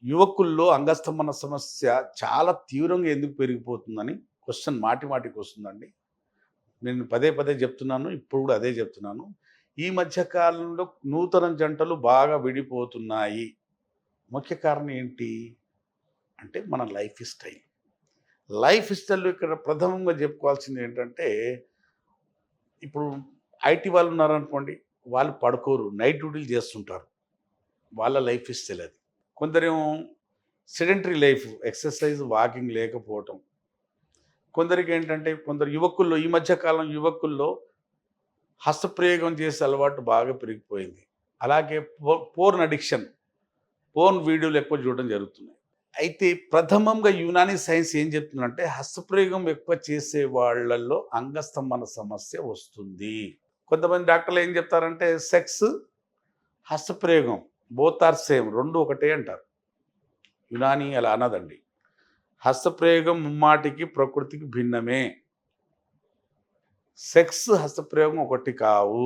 యువకుల్లో అంగస్తంభన సమస్య చాలా తీవ్రంగా ఎందుకు పెరిగిపోతుందని క్వశ్చన్ మాటి మాటికి వస్తుందండి. నేను పదే పదే చెప్తున్నాను. ఇప్పుడు కూడా అదే చెప్తున్నాను. ఈ మధ్య కాలంలో నూతన జంటలు బాగా విడిపోతున్నాయి. ముఖ్య కారణం ఏంటి? అంటే మన లైఫ్ స్టైల్. లైఫ్ స్టైల్‌లో ఇక్కడ ప్రథమంగా చెప్పుకోవాల్సింది ఏంటంటే, ఇప్పుడు ఐటీ వాళ్ళు ఉన్నారనుకోండి. వాళ్ళు పడుకోరు. నైట్ డ్యూటీలు చేస్తుంటారు. వాళ్ళ లైఫ్ స్టైల్ అది. కొందరేమో సెడెంటరీ లైఫ్, ఎక్సర్సైజ్, వాకింగ్ లేకపోవటం. కొందరికేంటంటే కొందరు యువకుల్లో ఈ మధ్య కాలం యువకుల్లో హస్తప్రయోగం చేసే అలవాటు బాగా పెరిగిపోయింది. అలాగే పోర్న్ అడిక్షన్. పోర్న్ వీడియోలు ఎక్కువ చూడడం జరుగుతున్నాయి. అయితే ప్రథమంగా యునానీ సైన్స్ ఏం చెప్తుందంటే హస్తప్రయోగం ఎక్కువ చేసే వాళ్ళల్లో అంగస్తంభన సమస్య వస్తుంది. కొంతమంది డాక్టర్లు ఏం చెప్తారంటే సెక్స్, హస్తప్రయోగం బోత్ ఆర్ సేమ్ 2 ఒకటే అంటారు. యునానీ అలా అనదండి. హస్తప్రయోగం ముమ్మాటికి ప్రకృతికి భిన్నమే. సెక్స్, హస్తప్రయోగం ఒకటి కావు.